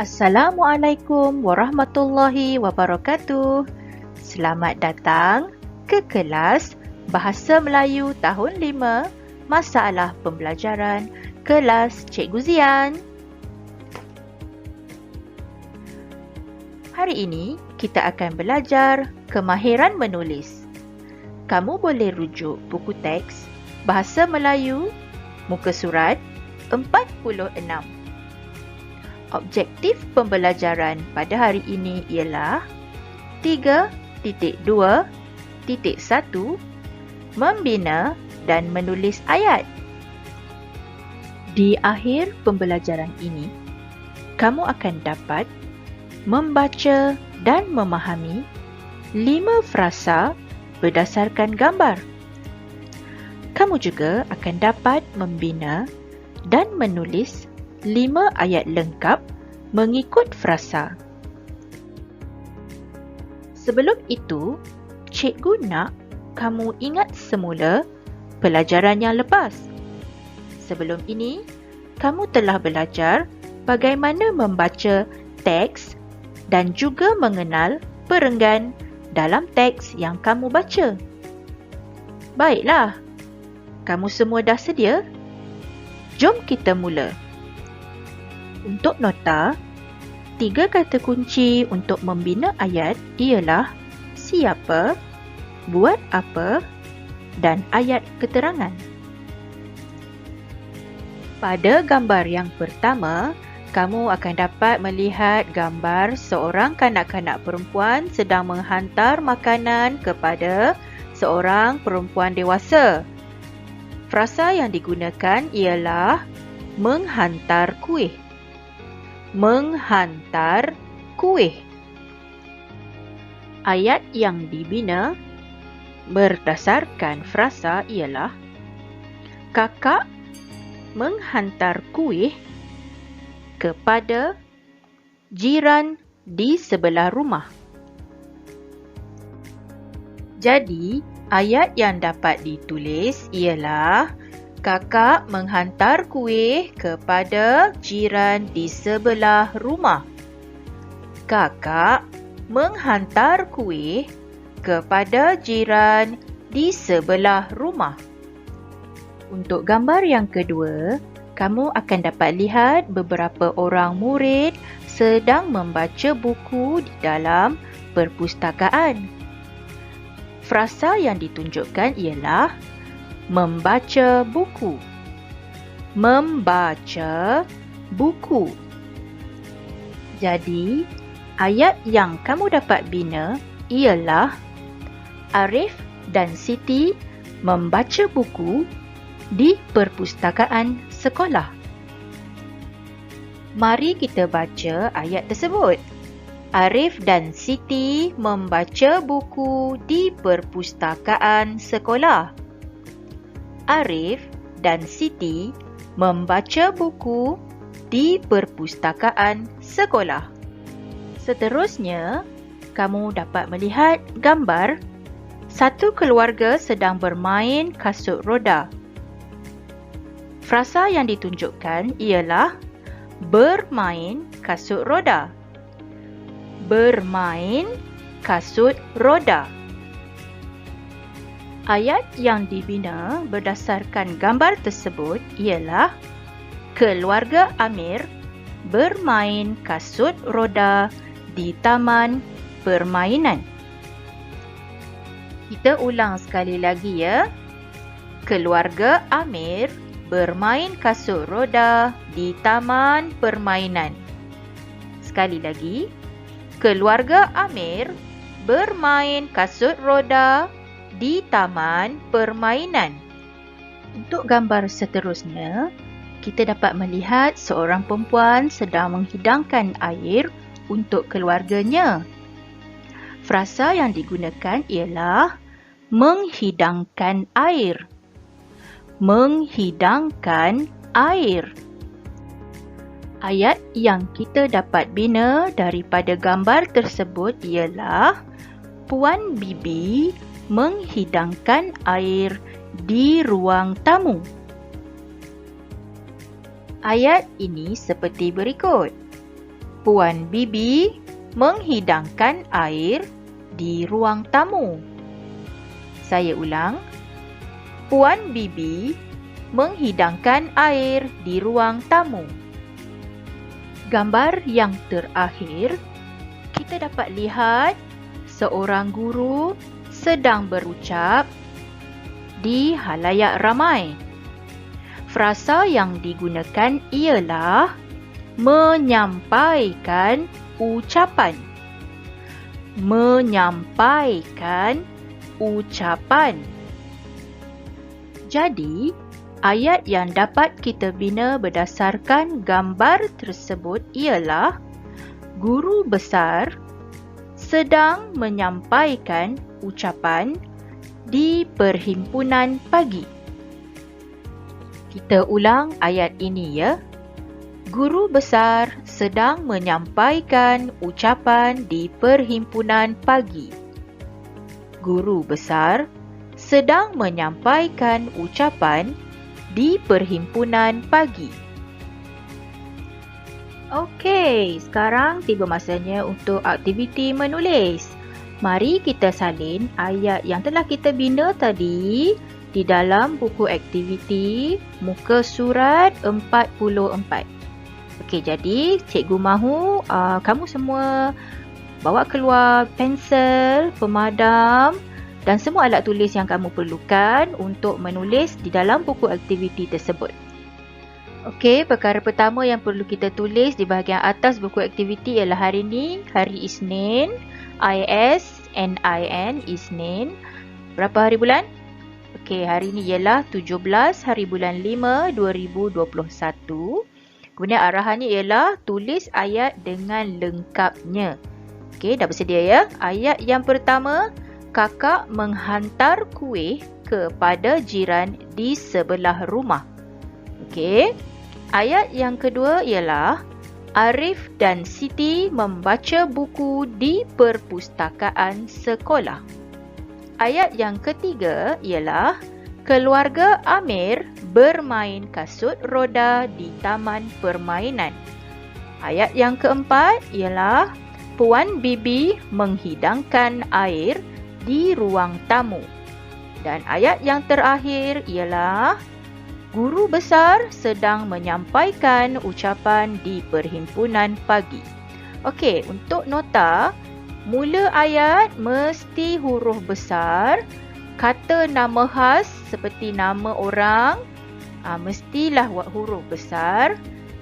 Assalamualaikum warahmatullahi wabarakatuh. Selamat datang ke kelas Bahasa Melayu tahun 5, Masalah Pembelajaran, kelas Cikgu Zian. Hari ini kita akan belajar kemahiran menulis. Kamu boleh rujuk buku teks Bahasa Melayu, muka surat 46. Objektif pembelajaran pada hari ini ialah 3.2.1 Membina dan menulis ayat. Di akhir pembelajaran ini, kamu akan dapat membaca dan memahami 5 frasa berdasarkan gambar. Kamu juga akan dapat membina dan menulis 5 ayat lengkap mengikut frasa. Sebelum itu, cikgu nak kamu ingat semula pelajaran yang lepas. Sebelum ini, kamu telah belajar bagaimana membaca teks dan juga mengenal perenggan dalam teks yang kamu baca. Baiklah, kamu semua dah sedia? Jom kita mula. Untuk nota, 3 kata kunci untuk membina ayat ialah siapa, buat apa dan ayat keterangan. Pada gambar yang pertama, kamu akan dapat melihat gambar seorang kanak-kanak perempuan sedang menghantar makanan kepada seorang perempuan dewasa. Frasa yang digunakan ialah menghantar kuih. Menghantar kuih. Ayat yang dibina berdasarkan frasa ialah kakak menghantar kuih kepada jiran di sebelah rumah. Jadi, ayat yang dapat ditulis ialah kakak menghantar kuih kepada jiran di sebelah rumah. Kakak menghantar kuih kepada jiran di sebelah rumah. Untuk gambar yang kedua, kamu akan dapat lihat beberapa orang murid sedang membaca buku di dalam perpustakaan. Frasa yang ditunjukkan ialah membaca buku. Membaca buku. Jadi, ayat yang kamu dapat bina ialah Arif dan Siti membaca buku di perpustakaan sekolah. Mari kita baca ayat tersebut. Arif dan Siti membaca buku di perpustakaan sekolah. Arif dan Siti membaca buku di perpustakaan sekolah. Seterusnya, kamu dapat melihat gambar satu keluarga sedang bermain kasut roda. Frasa yang ditunjukkan ialah bermain kasut roda. Bermain kasut roda. Ayat yang dibina berdasarkan gambar tersebut ialah keluarga Amir bermain kasut roda di taman permainan. Kita ulang sekali lagi ya. Keluarga Amir bermain kasut roda di taman permainan. Sekali lagi. Keluarga Amir bermain kasut roda di taman permainan. Untuk gambar seterusnya, kita dapat melihat seorang perempuan sedang menghidangkan air untuk keluarganya. Frasa yang digunakan ialah menghidangkan air. Menghidangkan air. Ayat yang kita dapat bina daripada gambar tersebut ialah Puan Bibi menghidangkan air di ruang tamu. Ayat ini seperti berikut. Puan Bibi menghidangkan air di ruang tamu. Saya ulang. Puan Bibi menghidangkan air di ruang tamu. Gambar yang terakhir, kita dapat lihat seorang guru sedang berucap di halayak ramai. Frasa yang digunakan ialah menyampaikan ucapan. Menyampaikan ucapan. Jadi, ayat yang dapat kita bina berdasarkan gambar tersebut ialah guru besar sedang menyampaikan ucapan di perhimpunan pagi. Kita ulang ayat ini ya. Guru besar sedang menyampaikan ucapan di perhimpunan pagi. Guru besar sedang menyampaikan ucapan di perhimpunan pagi. Okey, sekarang tiba masanya untuk aktiviti menulis. Mari kita salin ayat yang telah kita bina tadi di dalam buku aktiviti muka surat 44. Okey, jadi cikgu mahu kamu semua bawa keluar pensel, pemadam dan semua alat tulis yang kamu perlukan untuk menulis di dalam buku aktiviti tersebut. Okey, perkara pertama yang perlu kita tulis di bahagian atas buku aktiviti ialah hari ini, hari Isnin, ISNIN, Isnin. Berapa hari bulan? Okey, hari ini ialah 17 hari bulan 5, 2021. Kemudian arahannya ialah tulis ayat dengan lengkapnya. Okey, dah bersedia ya? Ayat yang pertama, kakak menghantar kuih kepada jiran di sebelah rumah. Okey. Ayat yang kedua ialah Arif dan Siti membaca buku di perpustakaan sekolah. Ayat yang ketiga ialah keluarga Amir bermain kasut roda di taman permainan. Ayat yang keempat ialah Puan Bibi menghidangkan air di ruang tamu. Dan ayat yang terakhir ialah guru besar sedang menyampaikan ucapan di perhimpunan pagi. Okey, untuk nota, mula ayat mesti huruf besar. Kata nama khas seperti nama orang mestilah huruf besar.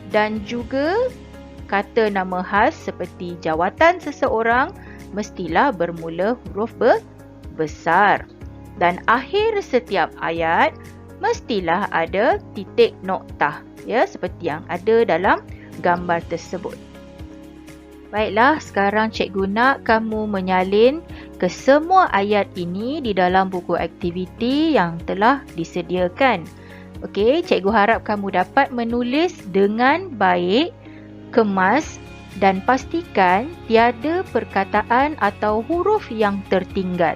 Dan juga kata nama khas seperti jawatan seseorang mestilah bermula huruf besar. Dan akhir setiap ayat mestilah ada titik noktah ya, seperti yang ada dalam gambar tersebut. Baiklah, sekarang cikgu nak kamu menyalin ke semua ayat ini di dalam buku aktiviti yang telah disediakan. Okey, cikgu harap kamu dapat menulis dengan baik, kemas dan pastikan tiada perkataan atau huruf yang tertinggal.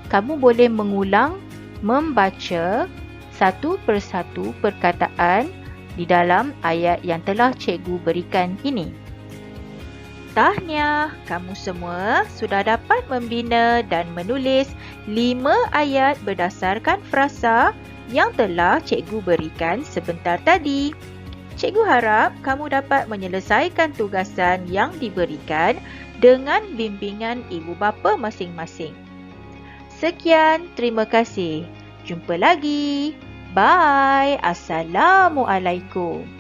Kamu boleh mengulang membaca satu persatu perkataan di dalam ayat yang telah cikgu berikan ini. Tahniah, kamu semua sudah dapat membina dan menulis 5 ayat berdasarkan frasa yang telah cikgu berikan sebentar tadi. Cikgu harap kamu dapat menyelesaikan tugasan yang diberikan dengan bimbingan ibu bapa masing-masing. Sekian, terima kasih. Jumpa lagi. Bye. Assalamualaikum.